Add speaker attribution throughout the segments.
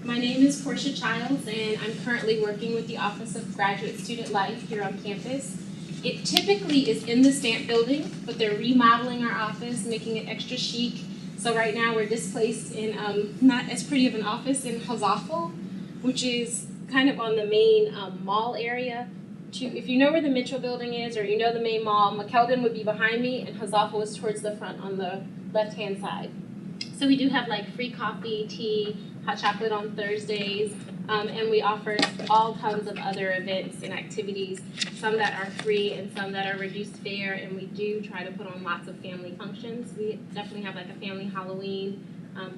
Speaker 1: My name is Portia Childs, and I'm currently working with the Office of Graduate Student Life here on campus. It typically is in the Stamp building, but they're remodeling our office, making it extra chic. So right now we're displaced in not as pretty of an office in Hazafel, which is kind of on the main mall area. If you know where the Mitchell building is, or you know the main mall, McKeldin would be behind me, and Hazafel is towards the front on the left-hand side. So we do have like free coffee, tea, hot chocolate on Thursdays, and we offer all tons of other events and activities, some that are free and some that are reduced fare, and we do try to put on lots of family functions. We definitely have like a family Halloween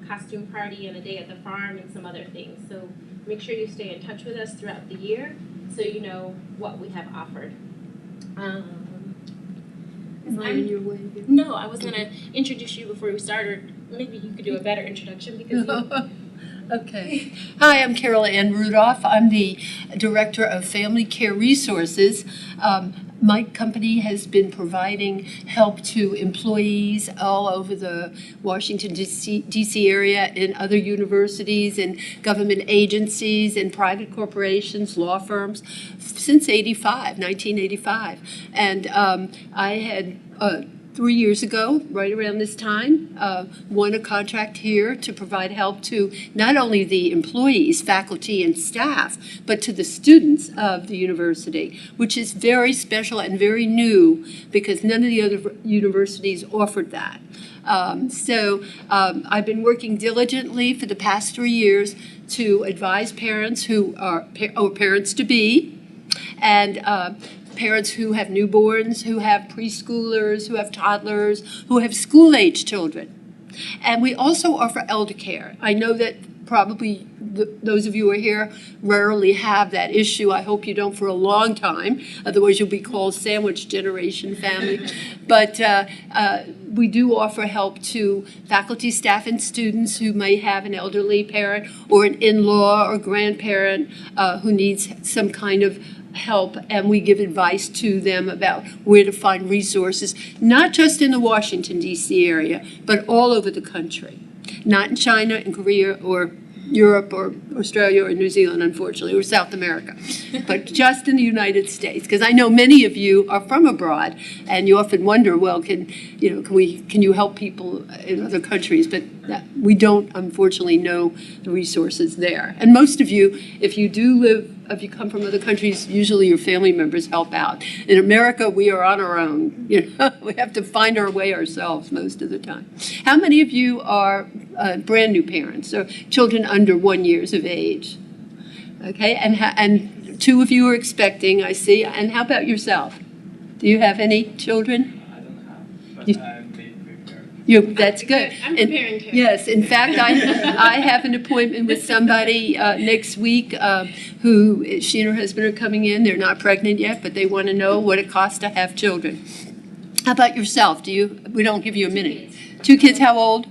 Speaker 1: costume party and a day at the farm and some other things. So make sure you stay in touch with us throughout the year so you know what we have offered.
Speaker 2: Am I in your way here?
Speaker 1: No, I was going to introduce you before we started. Maybe you could do a better introduction because you...
Speaker 2: Okay. Hi, I'm Carolyn Rudolph. I'm the Director of Family Care Resources. My company has been providing help to employees all over the Washington, D.C. area, in other universities and government agencies and private corporations, law firms, since 1985. And I had 3 years ago, right around this time, won a contract here to provide help to not only the employees, faculty, and staff, but to the students of the university, which is very special and very new because none of the other universities offered that. I've been working diligently for the past 3 years to advise parents who are parents-to-be and parents who have newborns, who have preschoolers, who have toddlers, who have school-age children. And we also offer elder care. I know that probably those of you who are here rarely have that issue. I hope you don't for a long time, otherwise you'll be called sandwich generation family. But we do offer help to faculty, staff, and students who may have an elderly parent or an in-law or grandparent who needs some kind of help, and we give advice to them about where to find resources, not just in the Washington, D.C. area, but all over the country. Not in China and Korea or Europe or Australia or New Zealand, unfortunately, or South America, but just in the United States. Because I know many of you are from abroad, and you often wonder, well, can you help people in other countries? But we don't, unfortunately, know the resources there. And most of you, if you come from other countries, usually your family members help out. In America, we are on our own. We have to find our way ourselves most of the time. How many of you are brand new parents or children under 1 year of age? Okay, and 2 of you are expecting, I see. And how about yourself? Do you have any children?
Speaker 3: I don't have, but I'm being prepared.
Speaker 2: That's good.
Speaker 1: I'm preparing to.
Speaker 2: Yes, in fact, I have an appointment with somebody next week who, she and her husband are coming in. They're not pregnant yet, but they want to know what it costs to have children. How about yourself? We don't give you a minute. 2 kids, how old?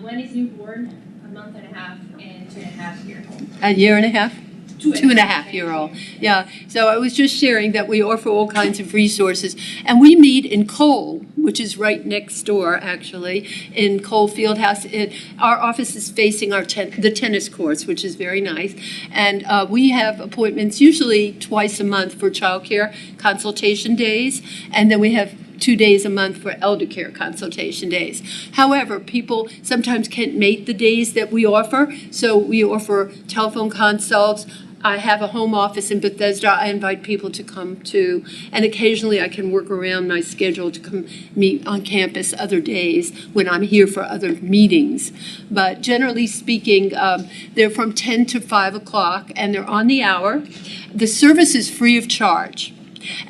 Speaker 4: One is newborn, a month and a half, and 2.5 years old.
Speaker 2: A year and a half? 2.5-year-old. Yeah, so I was just sharing that we offer all kinds of resources. And we meet in Cole, which is right next door, actually, in Cole Fieldhouse. Our office is facing the tennis courts, which is very nice. And we have appointments usually twice a month for childcare consultation days. And then we have 2 days a month for elder care consultation days. However, people sometimes can't make the days that we offer, so we offer telephone consults. I have a home office in Bethesda. I invite people to come to, and occasionally I can work around my schedule to come meet on campus other days when I'm here for other meetings. But generally speaking, they're from 10 to 5 o'clock, and they're on the hour. The service is free of charge.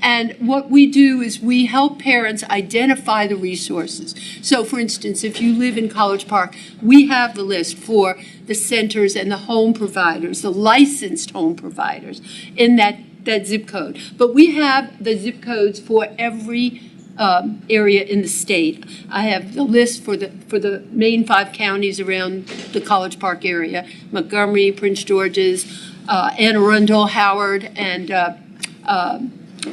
Speaker 2: And what we do is we help parents identify the resources. So, for instance, if you live in College Park, we have the list for the centers and the home providers, the licensed home providers in that zip code. But we have the zip codes for every area in the state. I have the list for the main 5 counties around the College Park area: Montgomery, Prince George's, Anne Arundel, Howard, and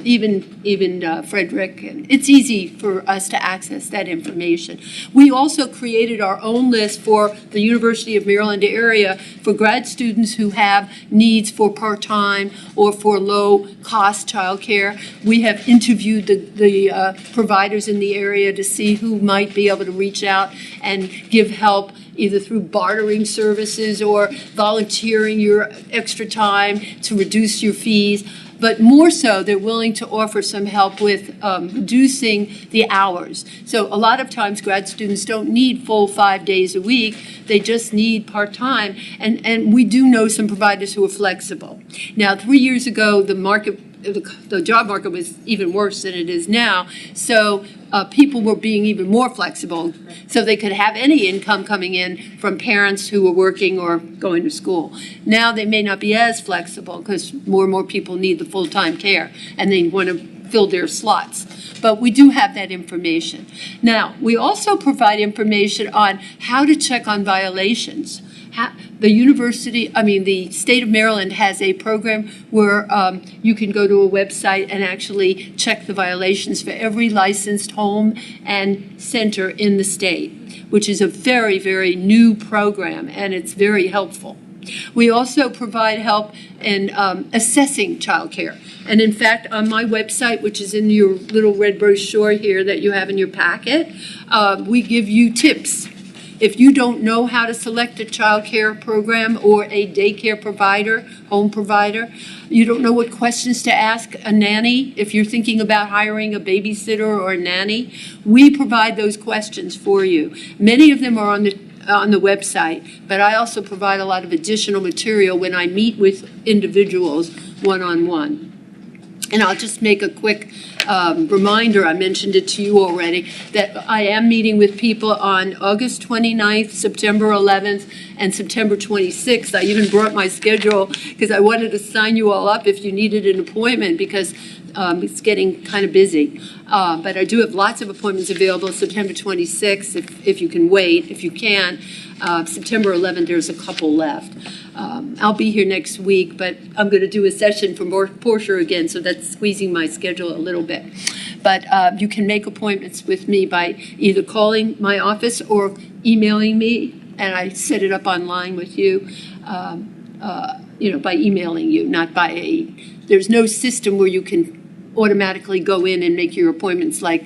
Speaker 2: even Frederick, and it's easy for us to access that information. We also created our own list for the University of Maryland area for grad students who have needs for part-time or for low-cost childcare. We have interviewed the providers in the area to see who might be able to reach out and give help either through bartering services or volunteering your extra time to reduce your fees. But more so, they're willing to offer some help with reducing the hours. So a lot of times grad students don't need full 5 days a week. They just need part-time. And we do know some providers who are flexible. Now, 3 years ago, the job market was even worse than it is now. So people were being even more flexible so they could have any income coming in from parents who were working or going to school. Now they may not be as flexible because more and more people need the full-time care and they want to fill their slots. But we do have that information. Now, we also provide information on how to check on violations. The state of Maryland has a program where you can go to a website and actually check the violations for every licensed home and center in the state, which is a very, very new program, and it's very helpful. We also provide help in assessing childcare. And in fact, on my website, which is in your little red brochure here that you have in your packet, we give you tips. If you don't know how to select a child care program or a daycare provider, home provider, you don't know what questions to ask a nanny, if you're thinking about hiring a babysitter or a nanny, we provide those questions for you. Many of them are on the website, but I also provide a lot of additional material when I meet with individuals one-on-one. And I'll just make a quick reminder, I mentioned it to you already, that I am meeting with people on August 29th, September 11th, and September 26th. I even brought my schedule because I wanted to sign you all up if you needed an appointment because it's getting kind of busy. But I do have lots of appointments available September 26th if you can wait. If you can't, September 11th, there's a couple left. I'll be here next week, but I'm going to do a session for Portia again, so that's squeezing my schedule a little bit. But you can make appointments with me by either calling my office or emailing me, and I set it up online with you, by emailing you, not by there's no system where you can automatically go in and make your appointments like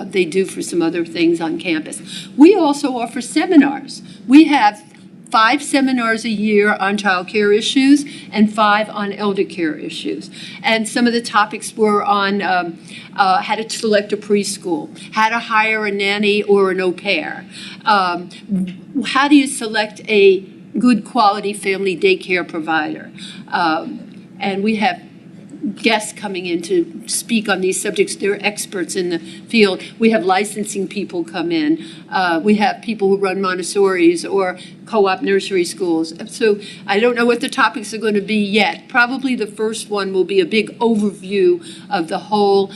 Speaker 2: they do for some other things on campus. We also offer seminars. We have 5 seminars a year on child care issues and 5 on elder care issues. And some of the topics were on how to select a preschool, how to hire a nanny or an au pair, how do you select a good quality family daycare provider. And we have guests coming in to speak on these subjects. They're experts in the field. We have licensing people come in. We have people who run Montessori's or co-op nursery schools. So I don't know what the topics are going to be yet. Probably the first one will be a big overview of the whole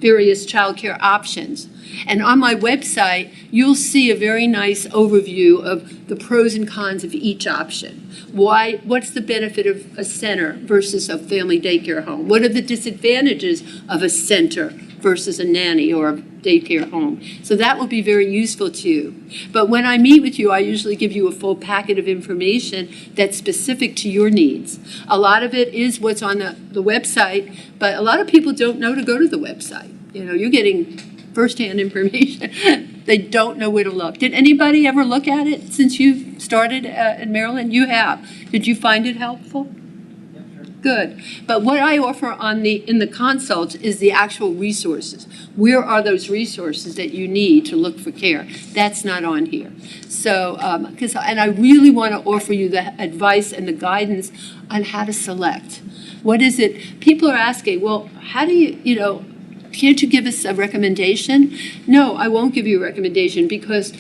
Speaker 2: various childcare options. And on my website, you'll see a very nice overview of the pros and cons of each option. What's the benefit of a center versus a family daycare home? What are the disadvantages of a center versus a nanny or a daycare home? So that will be very useful to you. But when I meet with you, I usually give you a full packet of information that's specific to your needs. A lot of it is what's on the website, but a lot of people don't know to go to the website. You're getting firsthand information. They don't know where to look. Did anybody ever look at it since you started in Maryland? You have. Did you find it helpful?
Speaker 3: Yeah, sure.
Speaker 2: Good. But what I offer in the consults is the actual resources. Where are those resources that you need to look for care? That's not on here. So, and I really want to offer you the advice and the guidance on how to select. What is it? People are asking, well, how do you, can't you give us a recommendation? No, I won't give you a recommendation because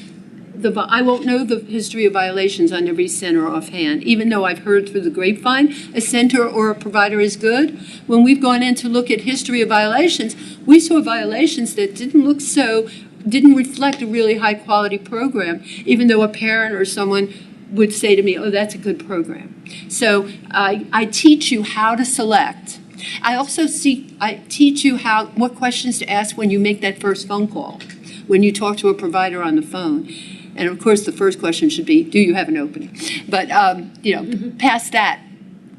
Speaker 2: I won't know the history of violations on every center offhand, even though I've heard through the grapevine a center or a provider is good. When we've gone in to look at history of violations, we saw violations that didn't reflect a really high quality program, even though a parent or someone would say to me, oh, that's a good program. So I teach you how to select. I also teach you what questions to ask when you make that first phone call, when you talk to a provider on the phone. And of course, the first question should be, do you have an opening? But, past that,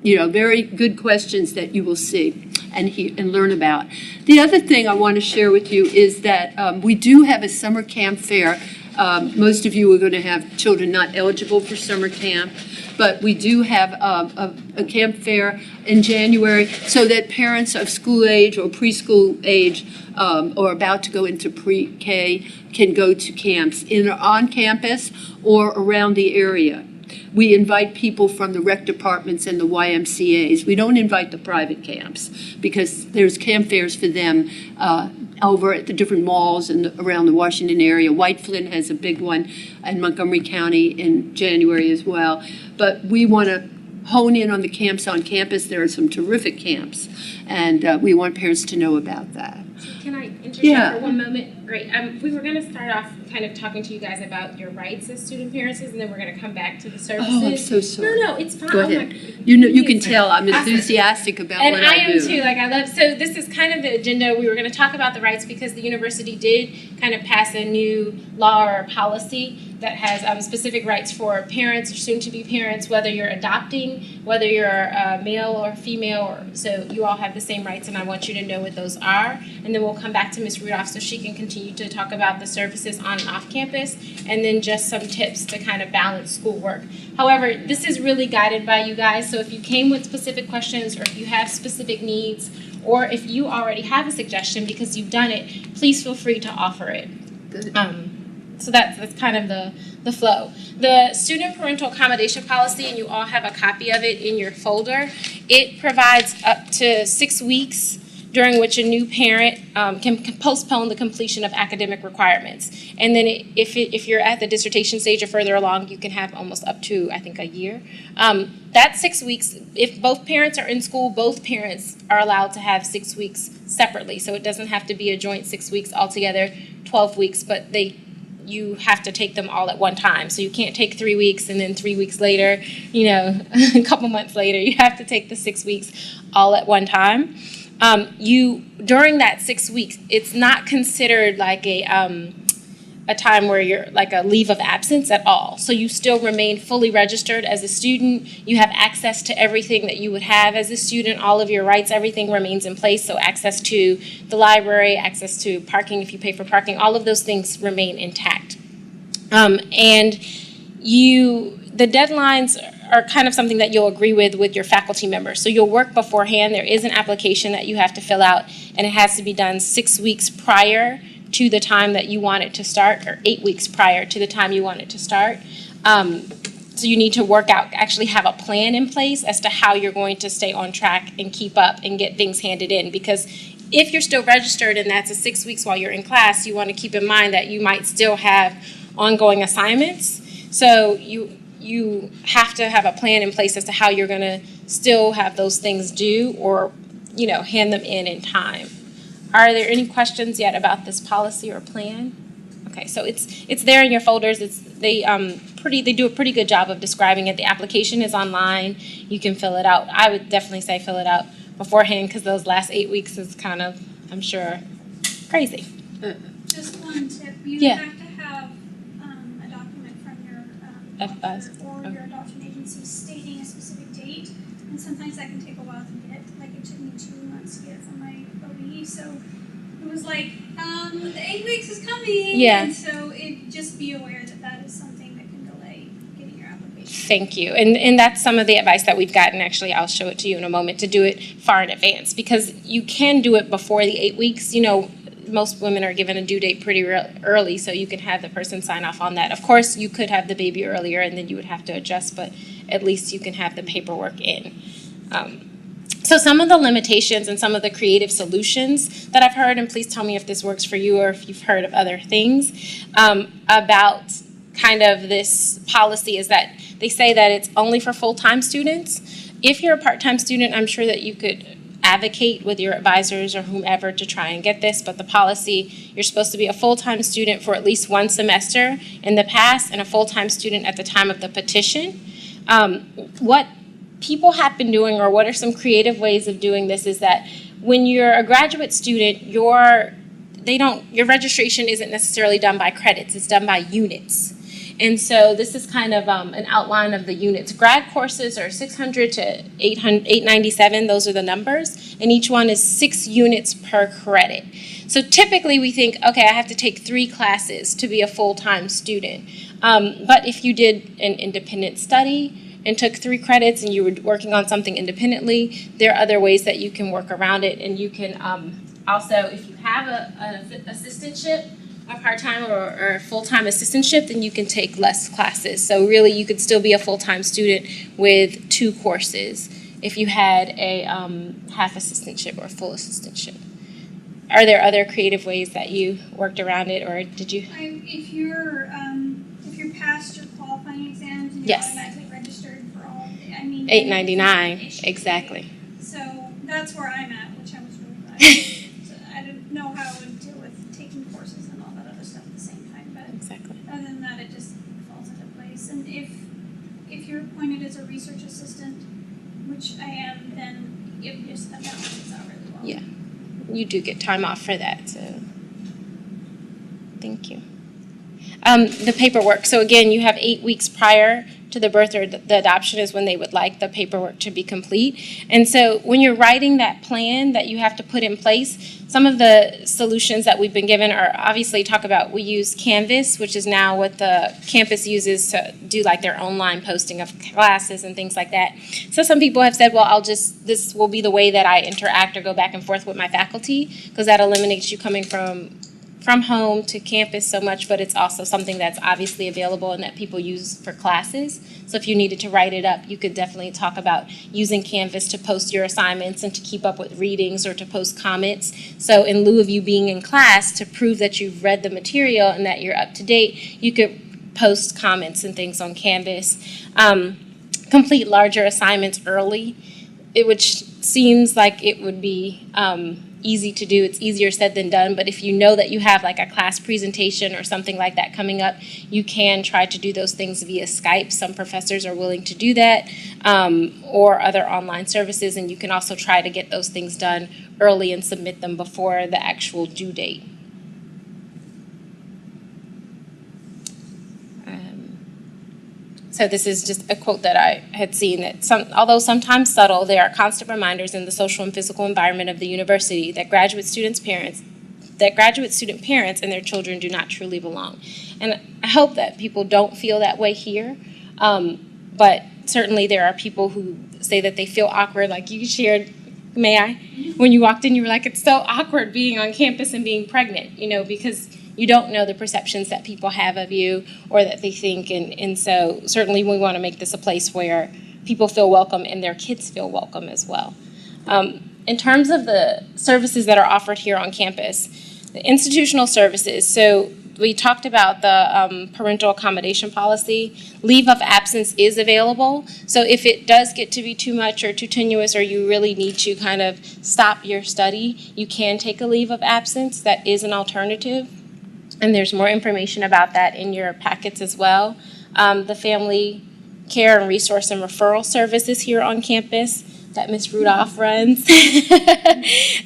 Speaker 2: very good questions that you will see and learn about. The other thing I want to share with you is that we do have a summer camp fair. Most of you are going to have children not eligible for summer camp, but we do have a camp fair in January so that parents of school age or preschool age or about to go into pre-K can go to camps either on campus or around the area. We invite people from the rec departments and the YMCAs. We don't invite the private camps because there's camp fairs for them over at the different malls and around the Washington area. White Flint has a big one in Montgomery County in January as well. But we want to hone in on the camps on campus. There are some terrific camps, and we want parents to know about that.
Speaker 1: Can I interrupt
Speaker 2: Yeah.
Speaker 1: for one moment? Great. We were going to start off kind of talking to you guys about your rights as student parents, and then we're going to come back to the services.
Speaker 2: Oh, I'm so sorry.
Speaker 1: No, it's fine.
Speaker 2: Go
Speaker 1: Oh
Speaker 2: ahead.
Speaker 1: my-
Speaker 2: You can tell I'm enthusiastic about
Speaker 1: And
Speaker 2: what
Speaker 1: I
Speaker 2: I
Speaker 1: am
Speaker 2: do.
Speaker 1: too. Like I love. So this is kind of the agenda. We were going to talk about the rights because the university did kind of pass a new law or policy that has specific rights for parents or soon-to-be parents, whether you're adopting, whether you're male or female. So you all have the same rights, and I want you to know what those are. And then we'll come back to Ms. Rudolph so she can continue to talk about the services on and off campus, and then just some tips to kind of balance schoolwork. However, this is really guided by you guys, so if you came with specific questions or if you have specific needs, or if you already have a suggestion because you've done it, please feel free to offer it.
Speaker 2: Good.
Speaker 1: So that's kind of the flow. The student parental accommodation policy, and you all have a copy of it in your folder, it provides up to 6 weeks during which a new parent can postpone the completion of academic requirements. And then if you're at the dissertation stage or further along, you can have almost up to, I think, a year. That's 6 weeks. If both parents are in school, both parents are allowed to have 6 weeks separately. So it doesn't have to be a joint 6 weeks altogether, 12 weeks, but you have to take them all at one time. So you can't take 3 weeks and then 3 weeks later, a couple months later, you have to take the 6 weeks all at one time. During that 6 weeks, it's not considered like a time where you're like a leave of absence at all. So you still remain fully registered as a student. You have access to everything that you would have as a student. All of your rights, everything remains in place. So access to the library, access to parking if you pay for parking, all of those things remain intact. And the deadlines are kind of something that you'll agree with your faculty members. So you'll work beforehand. There is an application that you have to fill out, and it has to be done 6 weeks prior to the time that you want it to start, or 8 weeks prior to the time you want it to start. So you need to actually have a plan in place as to how you're going to stay on track and keep up and get things handed in. Because if you're still registered and that's a 6 weeks while you're in class, you want to keep in mind that you might still have ongoing assignments. So you have to have a plan in place as to how you're going to still have those things due or, hand them in time. Are there any questions yet about this policy or plan? Okay, so it's there in your folders. They do a pretty good job of describing it. The application is online. You can fill it out. I would definitely say fill it out beforehand because those last 8 weeks is kind of, I'm sure, crazy.
Speaker 5: Just one tip. You
Speaker 1: Yeah.
Speaker 5: have to have a document from your
Speaker 1: Advisor.
Speaker 5: or your adoption agency stating a specific date, and sometimes that can take a while to get. Like it took me 2 months to get it from my OBE, so it was like, the 8 weeks is coming.
Speaker 1: Yeah.
Speaker 5: And so just be aware that is something that can delay getting your application.
Speaker 1: Thank you. And that's some of the advice that we've gotten. Actually, I'll show it to you in a moment, to do it far in advance because you can do it before the 8 weeks. Most women are given a due date pretty early, so you can have the person sign off on that. Of course, you could have the baby earlier and then you would have to adjust, but at least you can have the paperwork in. So some of the limitations and some of the creative solutions that I've heard, and please tell me if this works for you or if you've heard of other things, about kind of this policy is that they say that it's only for full-time students. If you're a part-time student, I'm sure that you could advocate with your advisors or whomever to try and get this, but the policy, you're supposed to be a full-time student for at least one semester in the past and a full-time student at the time of the petition. What people have been doing, or what are some creative ways of doing this, is that when you're a graduate student, your registration isn't necessarily done by credits, it's done by units. And so this is kind of an outline of the units. Grad courses are 600 to 897, those are the numbers, and each one is 6 units per credit. So typically we think, okay, I have to take 3 classes to be a full-time student. But if you did an independent study and took 3 credits and you were working on something independently, there are other ways that you can work around it. And you can also, if you have an assistantship, a part-time or a full-time assistantship, then you can take less classes. So really you could still be a full-time student with 2 courses if you had a half assistantship or full assistantship. Are there other creative ways that you worked around it, or did you?
Speaker 5: If you're past your qualifying exams and you're
Speaker 1: Yes.
Speaker 5: automatically registered for all, I mean,
Speaker 1: $8.99, exactly.
Speaker 5: So that's where I'm at, which I was really glad. So I didn't know how I would deal with taking courses and all that other stuff at the same time, but
Speaker 1: Exactly.
Speaker 5: other than that, it just falls into place. And if you're appointed as a research assistant, which I am, then it just that balances out really well.
Speaker 1: Yeah. You do get time off for that, so thank you. The paperwork. So again, you have 8 weeks prior to the birth or the adoption is when they would like the paperwork to be complete. And so when you're writing that plan that you have to put in place, some of the solutions that we've been given are obviously we use Canvas, which is now what the campus uses to do like their online posting of classes and things like that. So some people have said, well, this will be the way that I interact or go back and forth with my faculty, because that eliminates you coming from home to campus so much, but it's also something that's obviously available and that people use for classes. So if you needed to write it up, you could definitely talk about using Canvas to post your assignments and to keep up with readings or to post comments. So in lieu of you being in class, to prove that you've read the material and that you're up to date, you could post comments and things on Canvas. Complete larger assignments early, which seems like it would be easy to do. It's easier said than done, but if you know that you have like a class presentation or something like that coming up, you can try to do those things via Skype. Some professors are willing to do that, or other online services, and you can also try to get those things done early and submit them before the actual due date. So this is just a quote that I had seen, that although sometimes subtle, there are constant reminders in the social and physical environment of the university that graduate student parents and their children do not truly belong. And I hope that people don't feel that way here, but certainly there are people who say that they feel awkward, like you shared, may I? When you walked in, you were like, it's so awkward being on campus and being pregnant, because you don't know the perceptions that people have of you or that they think, and so certainly we want to make this a place where people feel welcome and their kids feel welcome as well. In terms of the services that are offered here on campus, the institutional services, so we talked about the parental accommodation policy. Leave of absence is available, so if it does get to be too much or too tenuous, or you really need to kind of stop your study, you can take a leave of absence. That is an alternative. And there's more information about that in your packets as well. The family care and resource and referral services here on campus that Ms. Rudolph runs.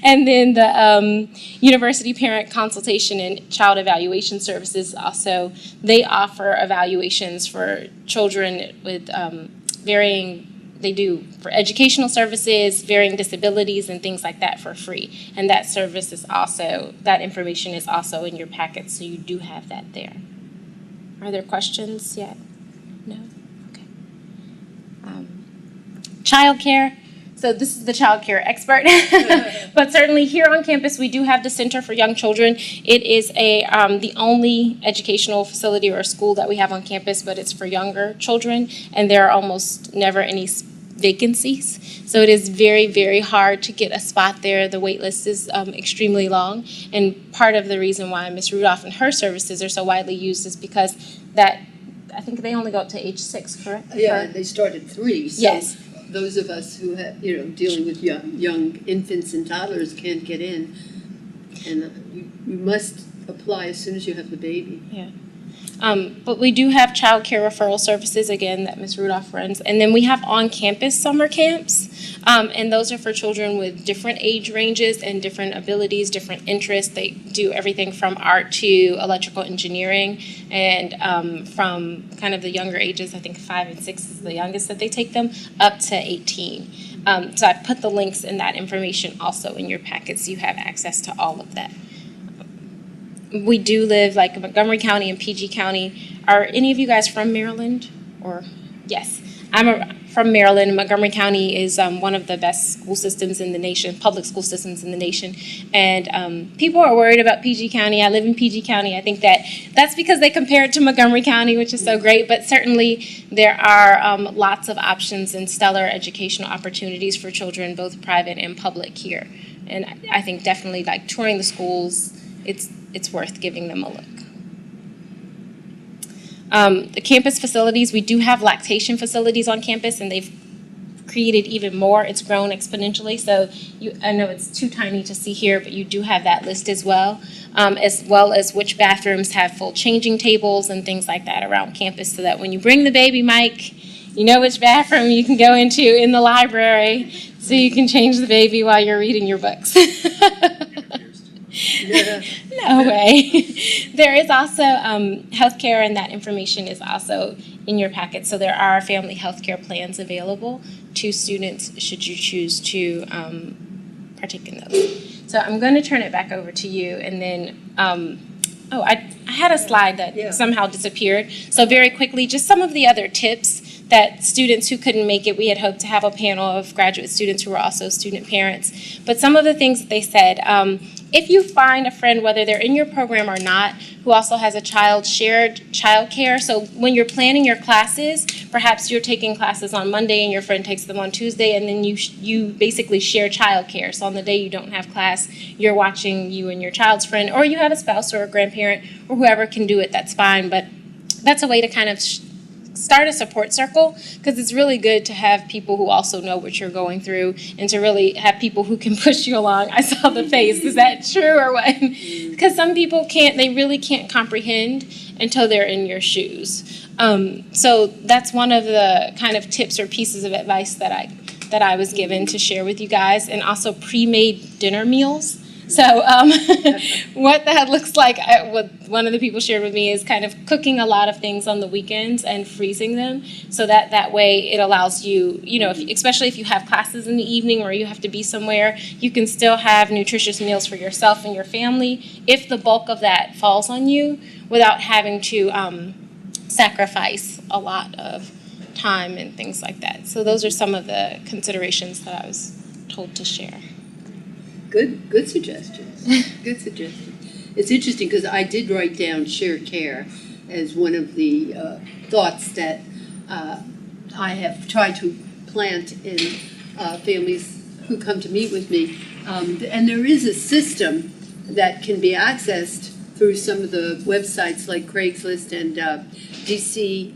Speaker 1: And then the university parent consultation and child evaluation services also, they offer evaluations for children with they do for educational services, varying disabilities, and things like that for free. And that service is also, that information is also in your packet, so you do have that there. Are there questions yet? No? Okay. Childcare. So this is the childcare expert. But certainly here on campus, we do have the Center for Young Children. It is the only educational facility or school that we have on campus, but it's for younger children, and there are almost never any vacancies. So it is very, very hard to get a spot there. The wait list is extremely long, and part of the reason why Ms. Rudolph and her services are so widely used is because I think they only go up to age 6, correct?
Speaker 2: Yeah, they start at 3. So
Speaker 1: yes.
Speaker 2: Those of us who have, dealing with young infants and toddlers can't get in, and you must apply as soon as you have the baby.
Speaker 1: Yeah. But we do have childcare referral services, again, that Ms. Rudolph runs. And then we have on-campus summer camps, and those are for children with different age ranges and different abilities, different interests. They do everything from art to electrical engineering, and from kind of the younger ages, I think 5 and 6 is the youngest that they take them, up to 18. So I put the links in that information also in your packets. You have access to all of that. We do live like Montgomery County and PG County. Are any of you guys from Maryland? Or yes, from Maryland. Montgomery County is one of the best school systems in the nation, public school systems in the nation. And people are worried about PG County. I live in PG County. I think that's because they compare it to Montgomery County, which is so great. But certainly there are lots of options and stellar educational opportunities for children, both private and public here. And I think definitely like touring the schools, it's worth giving them a look. The campus facilities, we do have lactation facilities on campus, and they've created even more. It's grown exponentially, so I know it's too tiny to see here, but you do have that list as well as which bathrooms have full changing tables and things like that around campus, so that when you bring the baby, Mike, you know which bathroom you can go into in the library, so you can change the baby while you're reading your books. No way. There is also healthcare, and that information is also in your packet. So there are family healthcare plans available to students should you choose to partake in those. So I'm going to turn it back over to you, and then I had a slide that somehow disappeared. So very quickly, just some of the other tips that students who couldn't make it, we had hoped to have a panel of graduate students who were also student parents. But some of the things that they said, if you find a friend, whether they're in your program or not, who also has a child, shared childcare. So when you're planning your classes, perhaps you're taking classes on Monday and your friend takes them on Tuesday, and then you basically share childcare. So on the day you don't have class, you're watching you and your child's friend, or you have a spouse or a grandparent or whoever can do it, that's fine. But that's a way to kind of start a support circle, because it's really good to have people who also know what you're going through, and to really have people who can push you along. I saw the face. Is that true or what? Because some people really can't comprehend until they're in your shoes. So that's one of the kind of tips or pieces of advice that I was given to share with you guys, and also pre-made dinner meals. So what that looks like, what one of the people shared with me, is kind of cooking a lot of things on the weekends and freezing them, so that way it allows you, especially if you have classes in the evening or you have to be somewhere, you can still have nutritious meals for yourself and your family if the bulk of that falls on you, without having to sacrifice a lot of time and things like that. So those are some of the considerations that I was told to share.
Speaker 2: Good suggestions. Good suggestions. It's interesting because I did write down shared care as one of the thoughts that I have tried to plant in families who come to meet with me. And there is a system that can be accessed through some of the websites like Craigslist and DC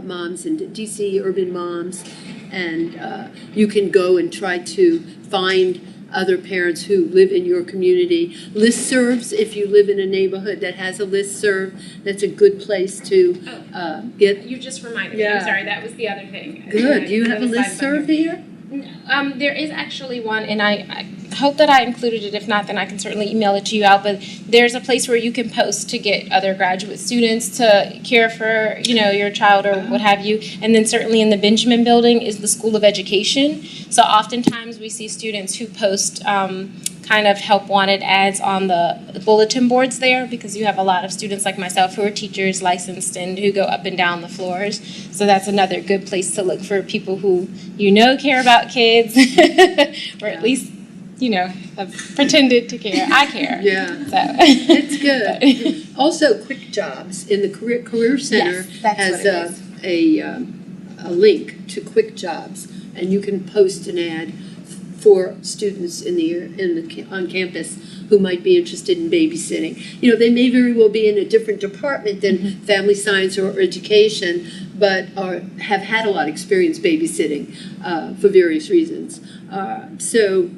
Speaker 2: Moms and DC Urban Moms. And you can go and try to find other parents who live in your community. Listservs, if you live in a neighborhood that has a listserv, that's a good place to get.
Speaker 1: You just reminded me. I'm sorry, that was the other thing.
Speaker 2: Good. Do you have a listserv here?
Speaker 1: There is actually one, and I hope that I included it. If not, then I can certainly email it to you out. But there's a place where you can post to get other graduate students to care for, your child or what have you. And then certainly in the Benjamin Building is the School of Education. So oftentimes we see students who post kind of help wanted ads on the bulletin boards there, because you have a lot of students like myself who are teachers, licensed, and who go up and down the floors. So that's another good place to look for people who care about kids, or at least have pretended to care. I care.
Speaker 2: Yeah.
Speaker 1: So
Speaker 2: it's good. Also, Quick Jobs in the Career Center has a link to Quick Jobs, and you can post an ad for students on campus who might be interested in babysitting. They may very well be in a different department than family science or education, but have had a lot of experience babysitting for various reasons. So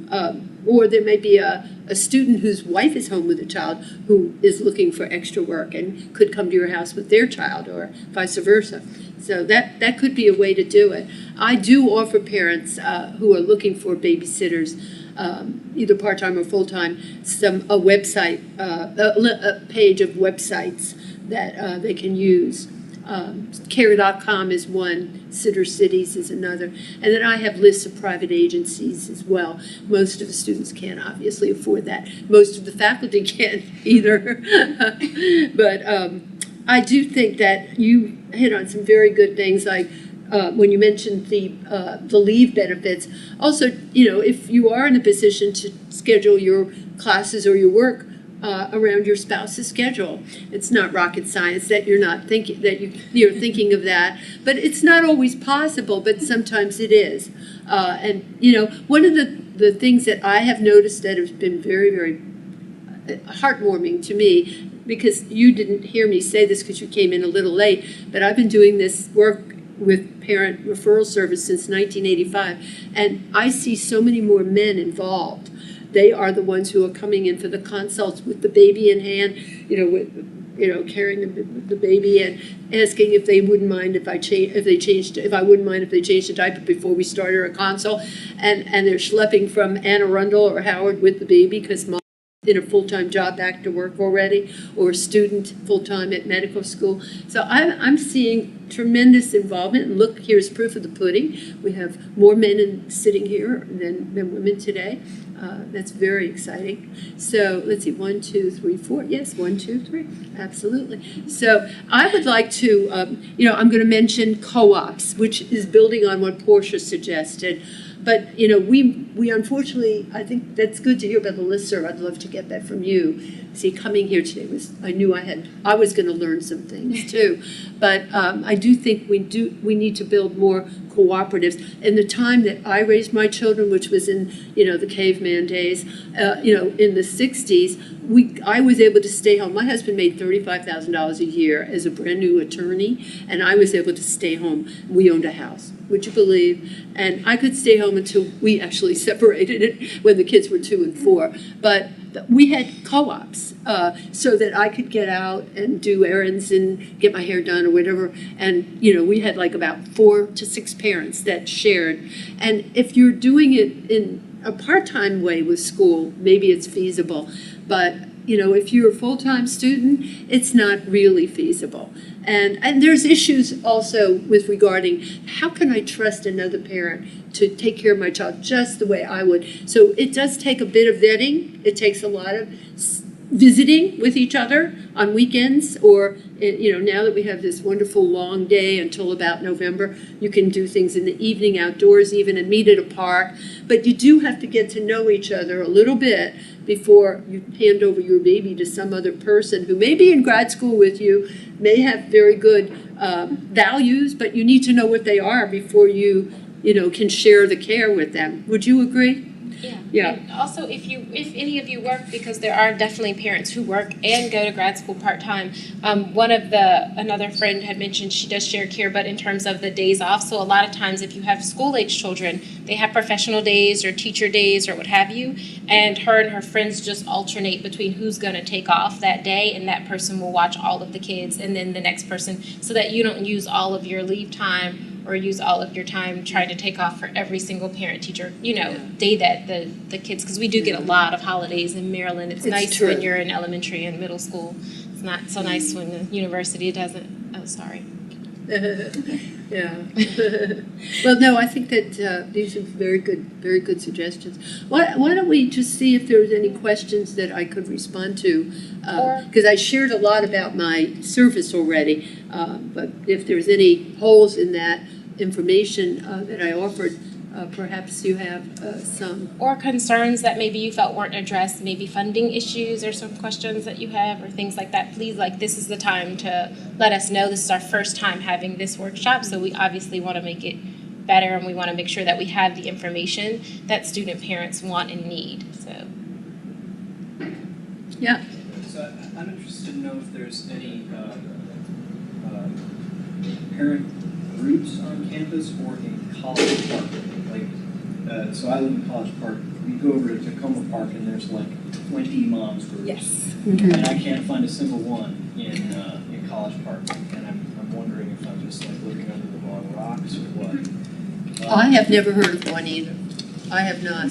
Speaker 2: Or there may be a student whose wife is home with a child who is looking for extra work and could come to your house with their child, or vice versa. So that could be a way to do it. I do offer parents who are looking for babysitters, either part-time or full-time, a website, a page of websites that they can use. Care.com is one, Sitter Cities is another, and then I have lists of private agencies as well. Most of the students can't obviously afford that. Most of the faculty can't either. But I do think that you hit on some very good things, like when you mentioned the leave benefits. Also, if you are in a position to schedule your classes or your work around your spouse's schedule. It's not rocket science that you're not thinking that you're thinking of that, but it's not always possible. But sometimes it is. And one of the things that I have noticed that has been very, very heartwarming to me, because you didn't hear me say this because you came in a little late, but I've been doing this work with Parent Referral Service since 1985, and I see so many more men involved. They are the ones who are coming in for the consults with the baby in hand, carrying the baby and asking if they wouldn't mind if I wouldn't mind if they changed the diaper before we started a consult, and they're schlepping from Anne Arundel or Howard with the baby because mom in a full-time job back to work already, or a student full-time at medical school. So I'm seeing tremendous involvement, and look, here's proof of the pudding. We have more men sitting here than women today. That's very exciting. So let's see, 1, 2, 3, 4. Yes, 1, 2, 3. Absolutely. So I would like to, I'm going to mention co-ops, which is building on what Portia suggested. But, we unfortunately, I think that's good to hear about the listserv. I'd love to get that from you. See, coming here today I knew I was going to learn some things too. But I do think we need to build more cooperatives. In the time that I raised my children, which was in, the caveman days, in the 60s, I was able to stay home. My husband made $35,000 a year as a brand new attorney, and I was able to stay home. We owned a house, would you believe? And I could stay home until we actually separated it when the kids were 2 and 4. But we had co-ops so that I could get out and do errands and get my hair done or whatever. And, we had like about 4 to 6 parents that shared. And if you're doing it in a part-time way with school, maybe it's feasible. But, if you're a full-time student, it's not really feasible. And there's issues also with regarding how can I trust another parent to take care of my child just the way I would. So it does take a bit of vetting. It takes a lot of visiting with each other on weekends, or now that we have this wonderful long day until about November, you can do things in the evening outdoors even and meet at a park. But you do have to get to know each other a little bit before you hand over your baby to some other person who may be in grad school with you, may have very good values, but you need to know what they are before you can share the care with them. Would you agree?
Speaker 1: Yeah. And also, if any of you work, because there are definitely parents who work and go to grad school part-time. Another friend had mentioned she does share care, but in terms of the days off. So a lot of times if you have school-age children, they have professional days or teacher days or what have you, and her friends just alternate between who's going to take off that day, and that person will watch all of the kids, and then the next person, so that you don't use all of your leave time or use all of your time trying to take off for every single parent-teacher, day that the kids, because we do get a lot of holidays in Maryland. It's nice when you're in elementary and middle school. It's not so nice when the university doesn't. Oh, sorry.
Speaker 2: Yeah. Well, no, I think that these are very good suggestions. Why don't we just see if there's any questions that I could respond to? Because I shared a lot about my service already, but if there's any holes in that information that I offered, perhaps you have some.
Speaker 1: Or concerns that maybe you felt weren't addressed, maybe funding issues or some questions that you have or things like that. Please, this is the time to let us know. This is our first time having this workshop, so we obviously want to make it better, and we want to make sure that we have the information that student parents want and need. So.
Speaker 2: Yeah.
Speaker 3: So I'm interested to know if there's any parent groups on campus or in College Park. so I live in College Park. We go over to Tacoma Park and there's like 20 moms groups.
Speaker 1: Yes.
Speaker 3: And I can't find a single one in College Park. And I'm wondering if I'm just like living under the wrong rocks or what.
Speaker 2: I have never heard of one either. I have not.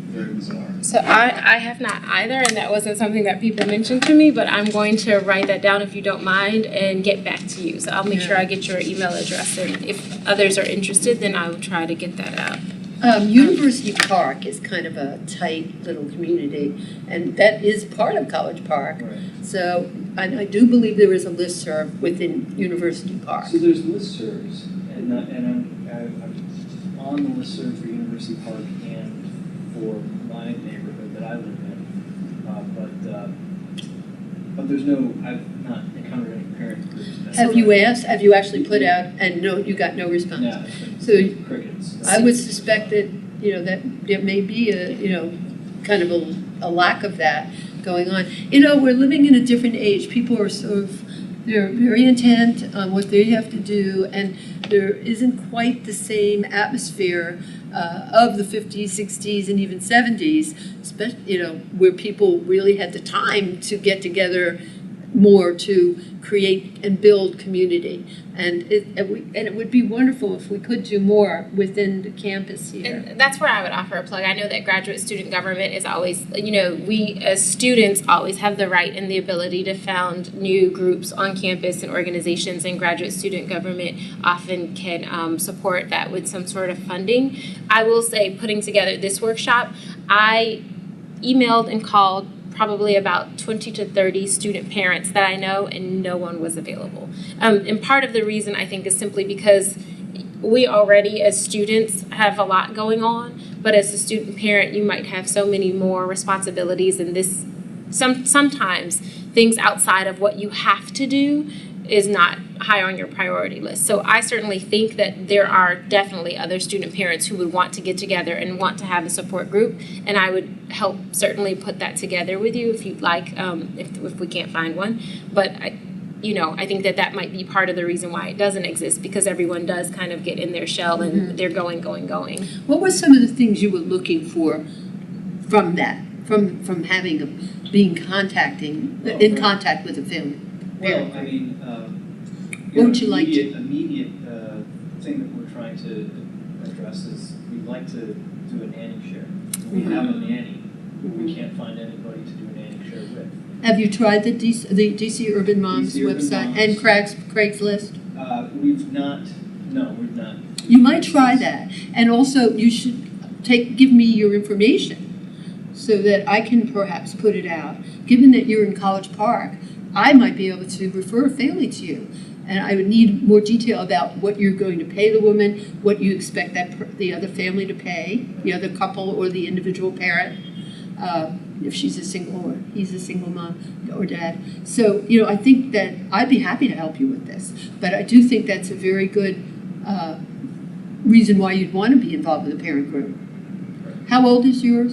Speaker 3: Very bizarre.
Speaker 1: So I have not either, and that wasn't something that people mentioned to me, but I'm going to write that down if you don't mind and get back to you. So I'll make sure I get your email address, and if others are interested, then I will try to get that out.
Speaker 2: University Park is kind of a tight little community, and that is part of College Park.
Speaker 3: Right.
Speaker 2: So I do believe there is a listserv within University Park.
Speaker 3: So there's listservs, and I'm on the listserv for University Park and for my neighborhood that I live in. But there's no, I've not encountered any parent groups.
Speaker 2: Have you asked? Have you actually put out, and no, you got no response?
Speaker 3: No,
Speaker 2: So
Speaker 3: crickets.
Speaker 2: I would suspect that, that there may be kind of a lack of that going on. We're living in a different age. People are they're very intent on what they have to do, and there isn't quite the same atmosphere of the 50s, 60s, and even 70s, especially, where people really had the time to get together more to create and build community. And it would be wonderful if we could do more within the campus here.
Speaker 1: And that's where I would offer a plug. I know that graduate student government is always, we as students always have the right and the ability to found new groups on campus and organizations, and graduate student government often can support that with some sort of funding. I will say, putting together this workshop, I emailed and called probably about 20 to 30 student parents that I know, and no one was available. And part of the reason, I think, is simply because we already as students have a lot going on, but as a student parent, you might have so many more responsibilities, and sometimes things outside of what you have to do is not high on your priority list. So I certainly think that there are definitely other student parents who would want to get together and want to have a support group, and I would help certainly put that together with you if you'd like, if we can't find one. But I think that might be part of the reason why it doesn't exist, because everyone does kind of get in their shell and they're going.
Speaker 2: What were some of the things you were looking for from that, from being in contact with a family?
Speaker 3: Well, I mean,
Speaker 2: what would you like
Speaker 3: immediate thing that we're trying to address is we'd like to do a nanny share. We have a nanny. We can't find anybody to do a nanny share with.
Speaker 2: Have you tried the DC Urban Moms website and Craigslist?
Speaker 3: We've not. No, we've not.
Speaker 2: You might try that, and also you should give me your information so that I can perhaps put it out. Given that you're in College Park, I might be able to refer a family to you, and I would need more detail about what you're going to pay the woman, what you expect the other family to pay, the other couple or the individual parent, if she's a single or he's a single mom or dad. So, I think that I'd be happy to help you with this, but I do think that's a very good reason why you'd want to be involved with a parent group. How old is your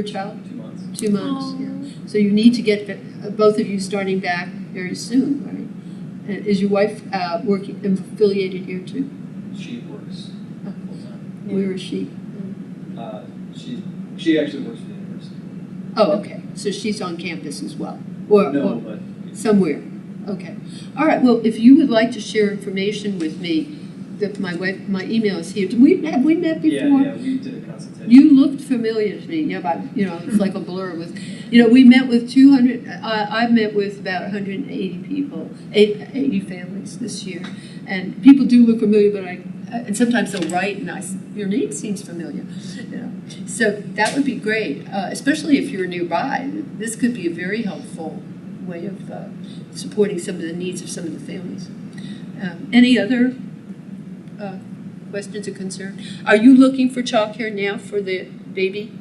Speaker 2: child?
Speaker 3: 2 months.
Speaker 2: 2 months, yeah. So you need to get both of you starting back very soon, right? And is your wife working affiliated here too?
Speaker 3: She works full time.
Speaker 2: Where is she?
Speaker 3: She actually works for the university.
Speaker 2: Oh, okay. So she's on campus as well,
Speaker 3: But
Speaker 2: somewhere. Okay. All right. Well, if you would like to share information with me, my email is here. Have we met before?
Speaker 3: Yeah, we did a consultation.
Speaker 2: You looked familiar to me. Yeah, but it's like a blur. We met with 200. I've met with about 180 people, 80 families this year, and people do look familiar. But and sometimes they'll write, and your name seems familiar. So that would be great, especially if you're nearby. This could be a very helpful way of supporting some of the needs of some of the families. Any other questions or concerns? Are you looking for childcare now for the baby?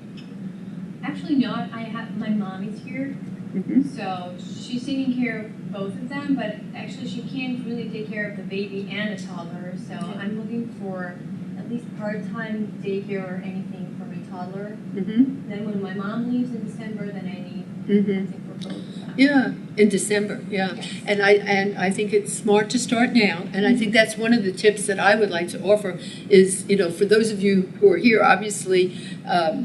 Speaker 4: Actually not. My mom is here, so she's taking care of both of them, but actually she can't really take care of the baby and a toddler, so I'm looking for at least part-time daycare or anything for my toddler. Then when my mom leaves in December, then I need something for both of them.
Speaker 2: Yeah, in December, yeah. And I think it's smart to start now. And I think that's one of the tips that I would like to offer is, for those of you who are here, obviously,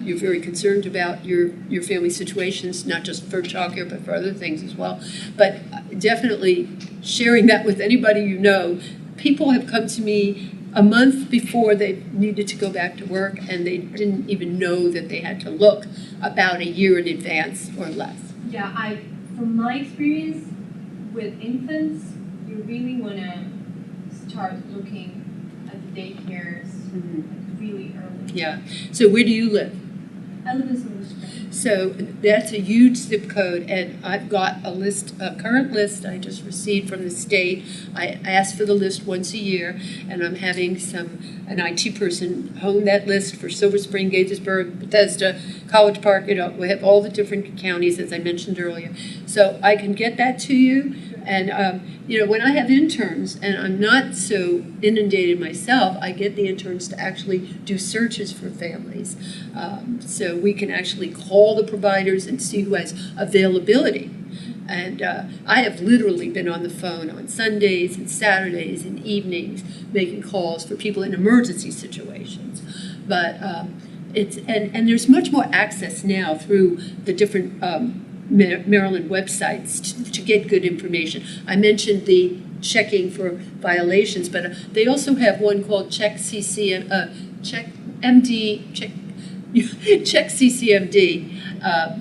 Speaker 2: you're very concerned about your family situations, not just for childcare, but for other things as well. But definitely sharing that with anybody you know. People have come to me a month before they needed to go back to work, and they didn't even know that they had to look about a year in advance or less.
Speaker 4: Yeah, from my experience with infants, you really want to start looking at the daycares like really early.
Speaker 2: Yeah. So where do you live?
Speaker 4: I live in Silver Spring.
Speaker 2: So that's a huge zip code, and I've got a current list I just received from the state. I ask for the list once a year, and I'm having an IT person hone that list for Silver Spring, Gaithersburg, Bethesda, College Park. We have all the different counties, as I mentioned earlier. So I can get that to you. And, when I have interns, and I'm not so inundated myself, I get the interns to actually do searches for families. So we can actually call the providers and see who has availability. And I have literally been on the phone on Sundays and Saturdays and evenings making calls for people in emergency situations. But and there's much more access now through the different Maryland websites to get good information. I mentioned the checking for violations, but they also have one called Check CCMD.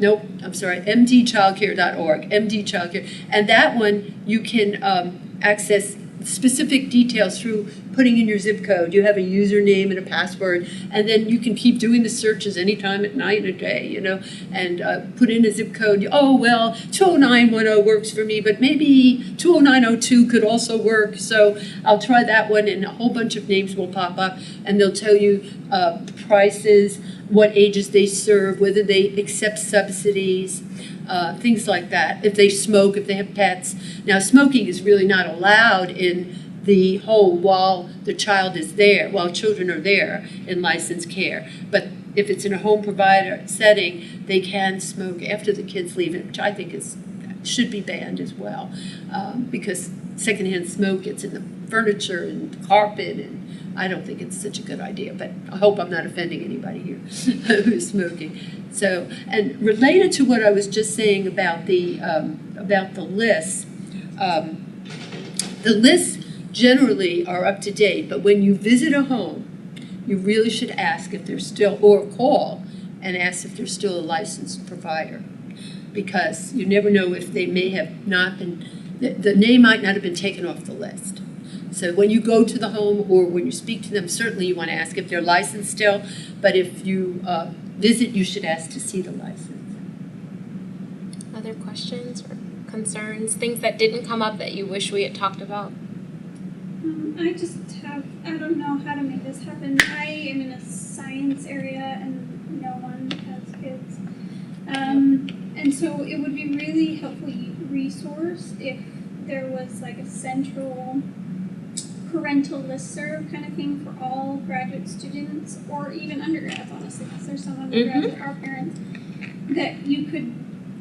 Speaker 2: Nope, I'm sorry, mdchildcare.org, MD Childcare. And that one you can access specific details through putting in your zip code. You have a username and a password, and then you can keep doing the searches anytime at night or day, and put in a zip code. Oh, well, 20910 works for me, but maybe 20902 could also work, so I'll try that one, and a whole bunch of names will pop up, and they'll tell you prices, what ages they serve, whether they accept subsidies, things like that. If they smoke, if they have pets. Now, smoking is really not allowed in the home while the child is there, while children are there in licensed care. But if it's in a home provider setting, they can smoke after the kids leave, which I think should be banned as well, because secondhand smoke gets in the furniture and the carpet, and I don't think it's such a good idea, but I hope I'm not offending anybody here who's smoking. So, and related to what I was just saying about the lists, the lists generally are up to date, but when you visit a home, you really should ask if they're still, or call and ask if they're still a licensed provider, because you never know if they may have not been, the name might not have been taken off the list. So when you go to the home or when you speak to them, certainly you want to ask if they're licensed still, but if you visit, you should ask to see the license.
Speaker 1: Other questions or concerns, things that didn't come up that you wish we had talked about?
Speaker 5: I don't know how to make this happen. I am in a science area and no one has kids. And so it would be really helpful resource if there was like a central parental listserv kind of thing for all graduate students, or even undergrads, honestly, because there's some undergrads that are parents, that you could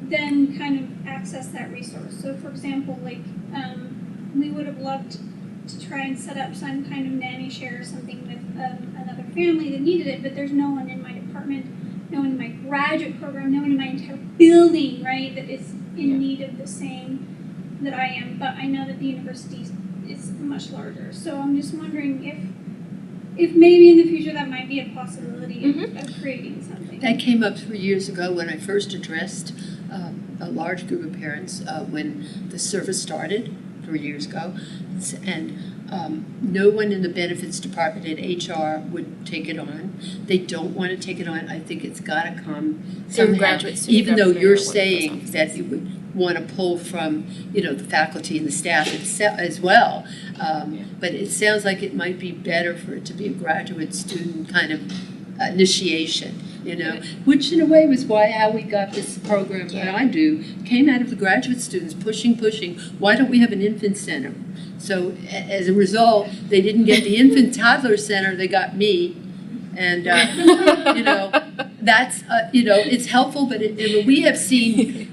Speaker 5: then kind of access that resource. So for example, like we would have loved to try and set up some kind of nanny share or something with another family that needed it, but there's no one in my department, no one in my graduate program, no one in my entire building, right, that is in need of the same that I am. But I know that the university is much larger, so I'm just wondering if maybe in the future that might be a possibility of creating something.
Speaker 2: That came up 3 years ago when I first addressed a large group of parents when the service started 3 years ago, and no one in the benefits department at HR would take it on. They don't want to take it on. I think it's got to come somehow,
Speaker 1: graduate student
Speaker 2: even though you're
Speaker 1: representative
Speaker 2: saying that you would want to pull from, the faculty and the staff as well. But it sounds like it might be better for it to be a graduate student kind of initiation, which in a way was how we got this program that I do, came out of the graduate students pushing, why don't we have an infant center? So as a result, they didn't get the infant toddler center, they got me. And, that's, it's helpful, but we have seen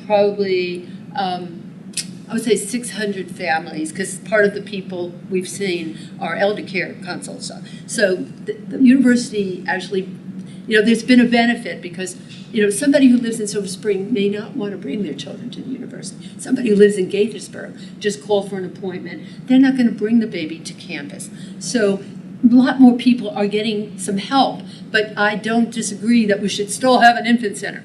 Speaker 2: probably, I would say 600 families, because part of the people we've seen are elder care consults. So the university actually, there's been a benefit because, somebody who lives in Silver Spring may not want to bring their children to the university. Somebody who lives in Gaithersburg just call for an appointment. They're not going to bring the baby to campus. So a lot more people are getting some help, but I don't disagree that we should still have an infant center.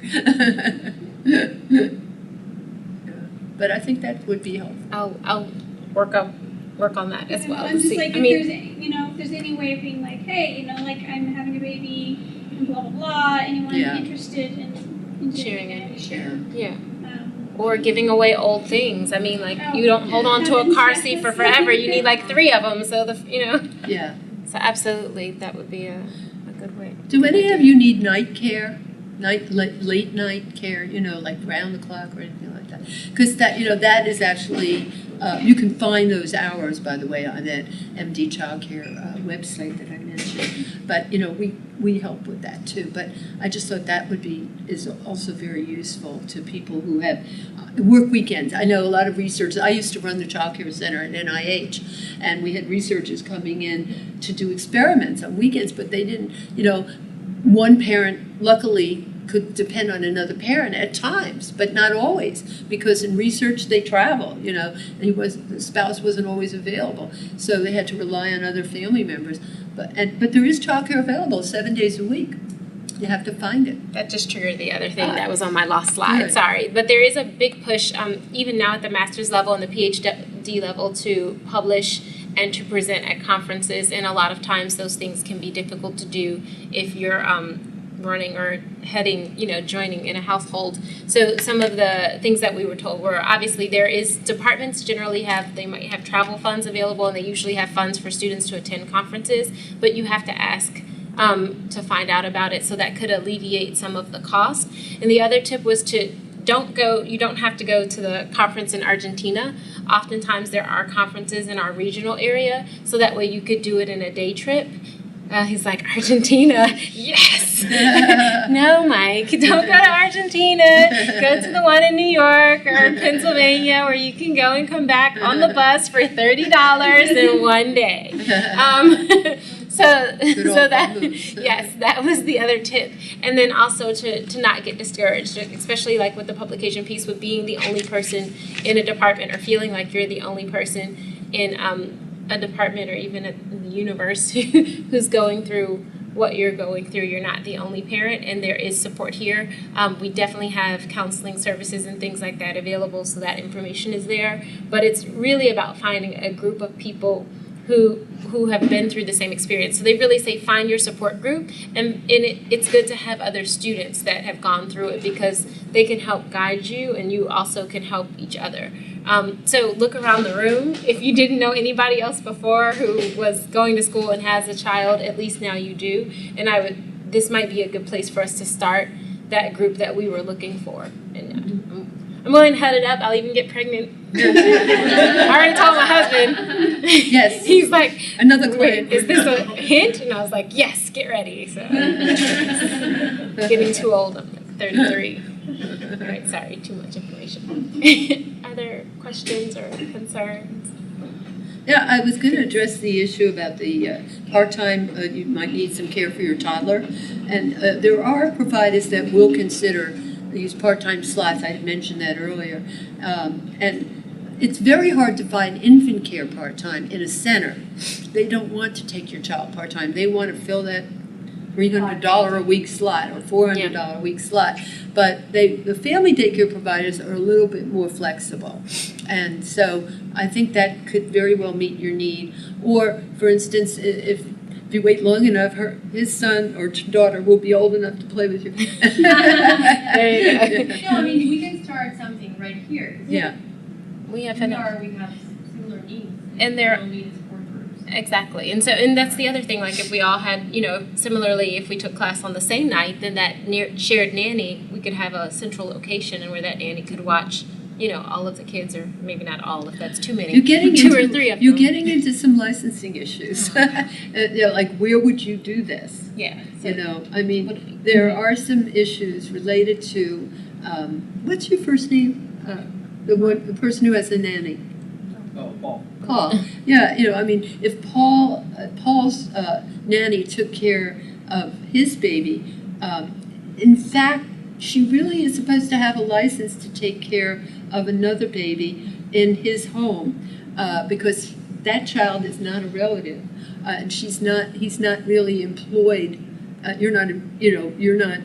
Speaker 2: But I think that would be helpful.
Speaker 1: I'll work on that as well.
Speaker 5: I'm just like, if there's any way of being like, hey, I'm having a baby and blah blah blah. Anyone interested in
Speaker 1: sharing
Speaker 5: it?
Speaker 1: Share. Yeah. Or giving away old things. I mean, you don't hold on to a car seat for forever. You need 3 of them. So
Speaker 2: Yeah.
Speaker 1: So absolutely, that would be a good way.
Speaker 2: Do any of you need night care? Late night care, like round the clock or anything like that? Because that is actually, you can find those hours, by the way, on that MD Childcare website that I mentioned. But, we help with that too. But I just thought that is also very useful to people who have work weekends. I know a lot of researchers. I used to run the Childcare Center at NIH, and we had researchers coming in to do experiments on weekends, but they didn't, one parent, luckily, could depend on another parent at times, but not always, because in research they travel, and the spouse wasn't always available, so they had to rely on other family members. But there is childcare available 7 days a week. You have to find it.
Speaker 1: That just triggered the other thing that was on my last slide. Good. Sorry, but there is a big push, even now at the master's level and the PhD level, to publish and to present at conferences, and a lot of times those things can be difficult to do if you're running or heading, joining in a household. So some of the things that we were told were, obviously departments generally they might have travel funds available, and they usually have funds for students to attend conferences, but you have to ask to find out about it, so that could alleviate some of the cost. And the other tip was you don't have to go to the conference in Argentina. Oftentimes there are conferences in our regional area, so that way you could do it in a day trip. He's like, Argentina? Yes! No, Mike, don't go to Argentina. Go to the one in New York or Pennsylvania, where you can go and come back on the bus for $30 in one day. That was the other tip. And then also to not get discouraged, especially with the publication piece, with being the only person in a department, or feeling like you're the only person in a department or even in the universe who's going through what you're going through. You're not the only parent, and there is support here. We definitely have counseling services and things like that available, so that information is there. But it's really about finding a group of people who have been through the same experience. So they really say find your support group, and it's good to have other students that have gone through it, because they can help guide you, and you also can help each other. So look around the room. If you didn't know anybody else before who was going to school and has a child, at least now you do. And this might be a good place for us to start that group that we were looking for. And I'm willing to head it up. I'll even get pregnant. I already told my husband.
Speaker 2: Yes.
Speaker 1: He's like,
Speaker 2: another client.
Speaker 1: Is this a hint? And I was like, yes, get ready. So getting too old. I'm 33. All right, sorry, too much information. Other questions or concerns?
Speaker 2: Yeah, I was going to address the issue about the part-time, you might need some care for your toddler. And there are providers that will consider these part-time slots. I had mentioned that earlier. And it's very hard to find infant care part-time in a center. They don't want to take your child part-time. They want to fill that $300 a week slot or $400 a week slot. But the family daycare providers are a little bit more flexible. And so I think that could very well meet your need. Or, for instance, if you wait long enough, his son or daughter will be old enough to play with you.
Speaker 1: There you go.
Speaker 4: No, I mean, we can start something right here.
Speaker 2: Yeah.
Speaker 1: We have
Speaker 4: similar needs.
Speaker 1: And there
Speaker 4: We'll need support groups.
Speaker 1: Exactly. And that's the other thing, if we all had, similarly, if we took class on the same night, then that shared nanny, we could have a central location, and where that nanny could watch, all of the kids, or maybe not all, if that's too many.
Speaker 2: You're getting
Speaker 1: two or three of them.
Speaker 2: You're getting into some licensing issues. Where would you do this?
Speaker 1: Yeah.
Speaker 2: I mean, there are some issues related to What's your first name? The person who has the nanny.
Speaker 3: Oh, Paul.
Speaker 2: Paul. Yeah, I mean, if Paul's nanny took care of his baby, in fact, she really is supposed to have a license to take care of another baby in his home, because that child is not a relative, and he's not really employed. You're not.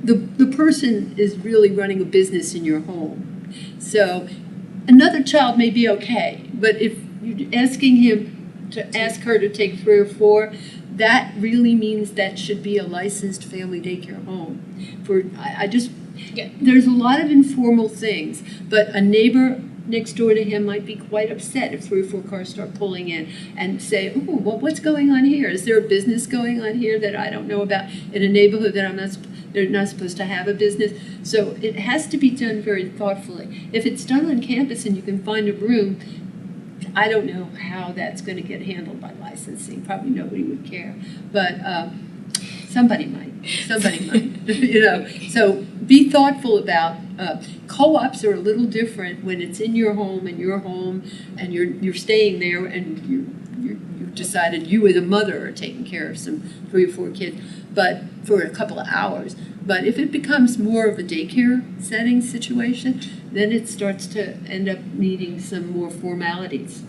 Speaker 2: The person is really running a business in your home. So another child may be okay, but if you're asking him to ask her to take 3 or 4, that really means that should be a licensed family daycare home. There's a lot of informal things, but a neighbor next door to him might be quite upset if 3 or 4 cars start pulling in and say, "Oh, well, what's going on here? Is there a business going on here that I don't know about in a neighborhood that they're not supposed to have a business?" So it has to be done very thoughtfully. If it's done on campus and you can find a room, I don't know how that's going to get handled by licensing. Probably nobody would care, but somebody might. So be thoughtful about co-ops are a little different when it's in your home and you're staying there and you've decided you as a mother are taking care of some 3 or 4 kids, but for a couple of hours. But if it becomes more of a daycare setting situation, then it starts to end up needing some more formalities.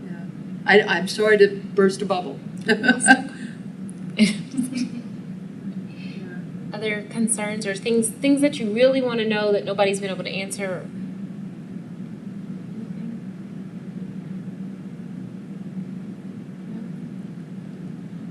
Speaker 2: Yeah. I'm sorry to burst a bubble.
Speaker 1: Other concerns or things that you really want to know that nobody's been able to answer?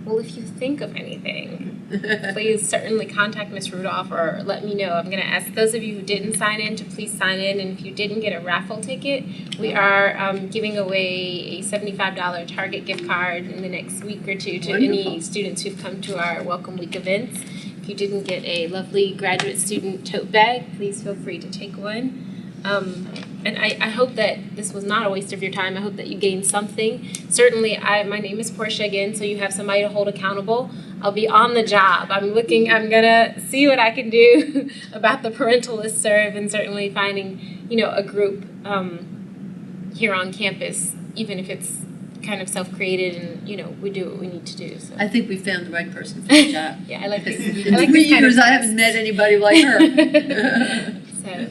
Speaker 1: Well, if you think of anything, please certainly contact Ms. Rudolph or let me know. I'm going to ask those of you who didn't sign in to please sign in, and if you didn't get a raffle ticket, we are giving away a $75 Target gift card in the next week or two to any students who've come to our Welcome Week events. If you didn't get a lovely graduate student tote bag, please feel free to take one. And I hope that this was not a waste of your time. I hope that you gained something. Certainly, my name is Portia again, so you have somebody to hold accountable. I'll be on the job. I'm gonna see what I can do about the parental listserv, and certainly finding, a group here on campus, even if it's kind of self-created and, we do what we need to do. So.
Speaker 2: I think we found the right person for the job.
Speaker 1: Yeah, I like this.
Speaker 2: In 3 years, I haven't met anybody like her.
Speaker 1: So.